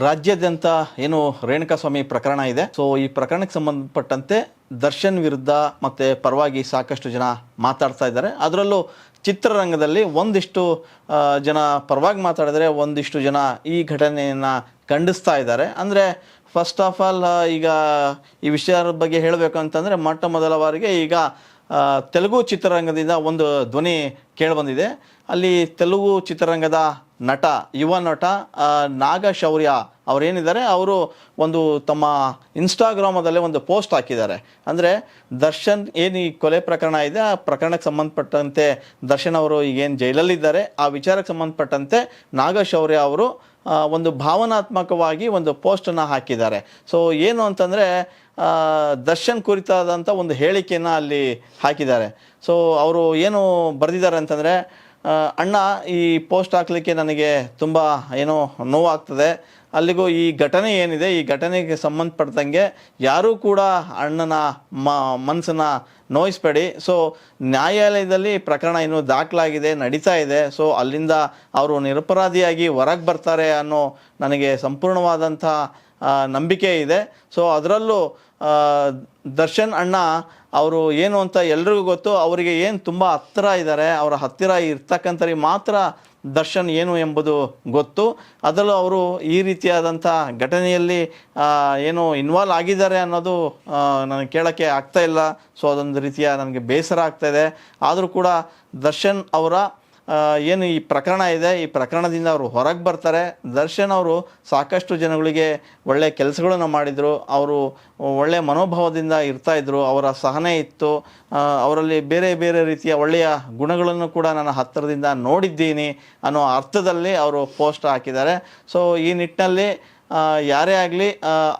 ರಾಜ್ಯಾದ್ಯಂತ ಏನು ರೇಣುಕಾಸ್ವಾಮಿ ಪ್ರಕರಣ ಇದೆ. ಸೊ ಈ ಪ್ರಕರಣಕ್ಕೆ ಸಂಬಂಧಪಟ್ಟಂತೆ ದರ್ಶನ್ ವಿರುದ್ಧ ಮತ್ತೆ ಪರವಾಗಿ ಸಾಕಷ್ಟು ಜನ ಮಾತಾಡ್ತಾ ಇದ್ದಾರೆ. ಅದರಲ್ಲೂ ಚಿತ್ರರಂಗದಲ್ಲಿ ಒಂದಿಷ್ಟು ಜನ ಪರವಾಗಿ ಮಾತಾಡಿದರೆ ಒಂದಿಷ್ಟು ಜನ ಈ ಘಟನೆಯನ್ನು ಖಂಡಿಸ್ತಾ ಇದ್ದಾರೆ. ಅಂದರೆ ಫಸ್ಟ್ ಆಫ್ ಆಲ್ ಈಗ ಈ ವಿಷಯದ ಬಗ್ಗೆ ಹೇಳಬೇಕು ಅಂತಂದರೆ ಮೊಟ್ಟ ಮೊದಲ ಬಾರಿಗೆ ಈಗ ತೆಲುಗು ಚಿತ್ರರಂಗದಿಂದ ಒಂದು ಧ್ವನಿ ಕೇಳಿಬಂದಿದೆ. ಅಲ್ಲಿ ತೆಲುಗು ಚಿತ್ರರಂಗದ ನಟ, ಯುವ ನಟ ನಾಗಶೌರ್ಯ ಅವರೇನಿದ್ದಾರೆ, ಅವರು ಒಂದು ತಮ್ಮ ಇನ್ಸ್ಟಾಗ್ರಾಮದಲ್ಲೇ ಒಂದು ಪೋಸ್ಟ್ ಹಾಕಿದ್ದಾರೆ. ಅಂದರೆ ದರ್ಶನ್ ಏನು ಈ ಕೊಲೆ ಪ್ರಕರಣ ಇದೆ, ಆ ಪ್ರಕರಣಕ್ಕೆ ಸಂಬಂಧಪಟ್ಟಂತೆ ದರ್ಶನ್ ಅವರು ಈಗೇನು ಜೈಲಲ್ಲಿದ್ದಾರೆ, ಆ ವಿಚಾರಕ್ಕೆ ಸಂಬಂಧಪಟ್ಟಂತೆ ನಾಗಶೌರ್ಯ ಅವರು ಒಂದು ಭಾವನಾತ್ಮಕವಾಗಿ ಒಂದು ಪೋಸ್ಟನ್ನು ಹಾಕಿದ್ದಾರೆ. ಸೊ ಏನು ಅಂತಂದರೆ ದರ್ಶನ್ ಕುರಿತಾದಂಥ ಒಂದು ಹೇಳಿಕೆಯನ್ನು ಅಲ್ಲಿ ಹಾಕಿದ್ದಾರೆ. ಸೊ ಅವರು ಏನು ಬರೆದಿದ್ದಾರೆ ಅಂತಂದರೆ, ಅಣ್ಣ ಈ ಪೋಸ್ಟ್ ಹಾಕಲಿಕ್ಕೆ ನನಗೆ ತುಂಬ ಏನೋ ನೋವಾಗ್ತದೆ. ಅಲ್ಲಿಗೂ ಈ ಘಟನೆ ಏನಿದೆ, ಈ ಘಟನೆಗೆ ಸಂಬಂಧಪಟ್ಟಂಗೆ ಯಾರೂ ಕೂಡ ಅಣ್ಣನ ಮನಸ್ಸನ್ನು ನೋಯಿಸ್ಬೇಡಿ. ಸೊ ನ್ಯಾಯಾಲಯದಲ್ಲಿ ಪ್ರಕರಣ ಇನ್ನೂ ದಾಖಲಾಗಿದೆ, ನಡೀತಾ ಇದೆ. ಸೊ ಅಲ್ಲಿಂದ ಅವರು ನಿರಪರಾಧಿಯಾಗಿ ಹೊರಗೆ ಬರ್ತಾರೆ ಅನ್ನೋ ನನಗೆ ಸಂಪೂರ್ಣವಾದಂಥ ನಂಬಿಕೆ ಇದೆ. ಸೊ ಅದರಲ್ಲೂ ದರ್ಶನ್ ಅಣ್ಣ ಅವರು ಏನು ಅಂತ ಎಲ್ರಿಗೂ ಗೊತ್ತು. ಅವರಿಗೆ ಏನು ತುಂಬ ಹತ್ತಿರ ಇದ್ದಾರೆ, ಅವರ ಹತ್ತಿರ ಇರ್ತಕ್ಕಂಥವ್ರಿಗೆ ಮಾತ್ರ ದರ್ಶನ್ ಏನು ಎಂಬುದು ಗೊತ್ತು. ಅದರಲ್ಲೂ ಅವರು ಈ ರೀತಿಯಾದಂಥ ಘಟನೆಯಲ್ಲಿ ಏನು ಇನ್ವಾಲ್ವ್ ಆಗಿದ್ದಾರೆ ಅನ್ನೋದು ನನಗೆ ಕೇಳೋಕ್ಕೆ ಆಗ್ತಾ ಇಲ್ಲ. ಸೊ ಅದೊಂದು ರೀತಿಯ ನನಗೆ ಬೇಸರ ಆಗ್ತಾಯಿದೆ. ಆದರೂ ಕೂಡ ದರ್ಶನ್ ಅವರ ಏನು ಈ ಪ್ರಕರಣ ಇದೆ, ಈ ಪ್ರಕರಣದಿಂದ ಅವರು ಹೊರಗೆ ಬರ್ತಾರೆ. ದರ್ಶನ್ ಅವರು ಸಾಕಷ್ಟು ಜನಗಳಿಗೆ ಒಳ್ಳೆಯ ಕೆಲಸಗಳನ್ನು ಮಾಡಿದರು, ಅವರು ಒಳ್ಳೆಯ ಮನೋಭಾವದಿಂದ ಇರ್ತಾಯಿದ್ರು, ಅವರ ಸಹನೆ ಇತ್ತು, ಅವರಲ್ಲಿ ಬೇರೆ ಬೇರೆ ರೀತಿಯ ಒಳ್ಳೆಯ ಗುಣಗಳನ್ನು ಕೂಡ ನಾನು ಹತ್ತಿರದಿಂದ ನೋಡಿದ್ದೀನಿ ಅನ್ನೋ ಅರ್ಥದಲ್ಲಿ ಅವರು ಪೋಸ್ಟ್ ಹಾಕಿದ್ದಾರೆ. ಸೊ ಈ ನಿಟ್ಟಿನಲ್ಲಿ ಯಾರೇ ಆಗಲಿ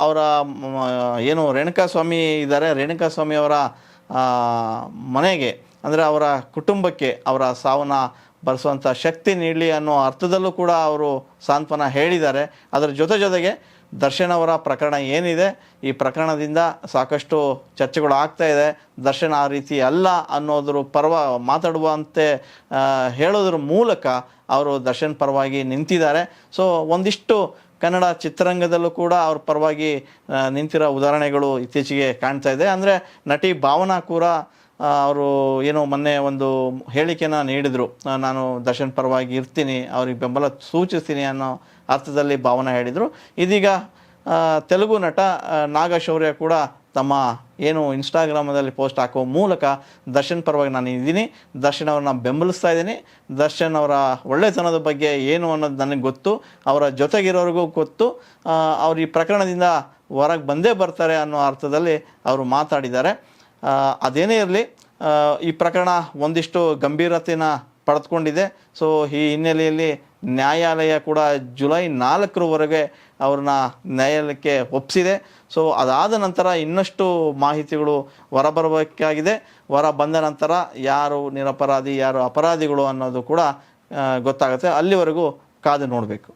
ಅವರ ಏನು ರೇಣುಕಾಸ್ವಾಮಿ ಇದ್ದಾರೆ, ರೇಣುಕಾಸ್ವಾಮಿ ಅವರ ಮನೆಗೆ ಅಂದರೆ ಅವರ ಕುಟುಂಬಕ್ಕೆ ಅವರ ಸಾವನ್ನ ಬರೆಸುವಂಥ ಶಕ್ತಿ ನೀಡಲಿ ಅನ್ನೋ ಅರ್ಥದಲ್ಲೂ ಕೂಡ ಅವರು ಸಾಂತ್ವನ ಹೇಳಿದ್ದಾರೆ. ಅದರ ಜೊತೆಗೆ ದರ್ಶನ್ ಅವರ ಪ್ರಕರಣ ಏನಿದೆ, ಈ ಪ್ರಕರಣದಿಂದ ಸಾಕಷ್ಟು ಚರ್ಚೆಗಳು ಆಗ್ತಾ ಇದೆ. ದರ್ಶನ್ ಆ ರೀತಿ ಅಲ್ಲ ಅನ್ನೋದ್ರ ಮಾತಾಡುವಂತೆ ಹೇಳೋದ್ರ ಮೂಲಕ ಅವರು ದರ್ಶನ್ ಪರವಾಗಿ ನಿಂತಿದ್ದಾರೆ. ಸೊ ಒಂದಿಷ್ಟು ಕನ್ನಡ ಚಿತ್ರರಂಗದಲ್ಲೂ ಕೂಡ ಅವ್ರ ಪರವಾಗಿ ನಿಂತಿರೋ ಉದಾಹರಣೆಗಳು ಇತ್ತೀಚೆಗೆ ಕಾಣ್ತಾ ಇದೆ. ಅಂದರೆ ನಟಿ ಭಾವನಾ ಕೂಡ ಅವರು ಏನು ಮೊನ್ನೆ ಒಂದು ಹೇಳಿಕೆನ ನೀಡಿದರು, ನಾನು ದರ್ಶನ್ ಪರವಾಗಿ ಇರ್ತೀನಿ, ಅವ್ರಿಗೆ ಬೆಂಬಲ ಸೂಚಿಸ್ತೀನಿ ಅನ್ನೋ ಅರ್ಥದಲ್ಲಿ ಭಾವನಾ ಹೇಳಿದರು. ಇದೀಗ ತೆಲುಗು ನಟ ನಾಗಶೌರ್ಯ ಕೂಡ ತಮ್ಮ ಏನು ಇನ್ಸ್ಟಾಗ್ರಾಮದಲ್ಲಿ ಪೋಸ್ಟ್ ಹಾಕೋ ಮೂಲಕ ದರ್ಶನ್ ಪರವಾಗಿ ನಾನು ಇದ್ದೀನಿ, ದರ್ಶನ್ ಅವ್ರನ್ನ ಬೆಂಬಲಿಸ್ತಾ ಇದ್ದೀನಿ, ದರ್ಶನ್ ಅವರ ಒಳ್ಳೆತನದ ಬಗ್ಗೆ ಏನು ಅನ್ನೋದು ನನಗೆ ಗೊತ್ತು, ಅವರ ಜೊತೆಗಿರೋರಿಗೂ ಗೊತ್ತು, ಅವ್ರು ಈ ಪ್ರಕರಣದಿಂದ ಹೊರಗೆ ಬಂದೇ ಬರ್ತಾರೆ ಅನ್ನೋ ಅರ್ಥದಲ್ಲಿ ಅವರು ಮಾತಾಡಿದ್ದಾರೆ. ಅದೇನೇ ಇರಲಿ, ಈ ಪ್ರಕರಣ ಒಂದಿಷ್ಟು ಗಂಭೀರತೆನ ಪಡೆದುಕೊಂಡಿದೆ. ಸೊ ಈ ಹಿನ್ನೆಲೆಯಲ್ಲಿ ನ್ಯಾಯಾಲಯ ಕೂಡ ಜುಲೈ 4ರವರೆಗೆ ಅವ್ರನ್ನ ನ್ಯಾಯಾಲಯಕ್ಕೆ ಒಪ್ಪಿಸಿದೆ. ಸೊ ಅದಾದ ನಂತರ ಇನ್ನಷ್ಟು ಮಾಹಿತಿಗಳು ಹೊರಬರಬೇಕಾಗಿದೆ. ಹೊರ ಬಂದ ನಂತರ ಯಾರು ನಿರಪರಾಧಿ, ಯಾರು ಅಪರಾಧಿಗಳು ಅನ್ನೋದು ಕೂಡ ಗೊತ್ತಾಗುತ್ತೆ. ಅಲ್ಲಿವರೆಗೂ ಕಾದು ನೋಡಬೇಕು.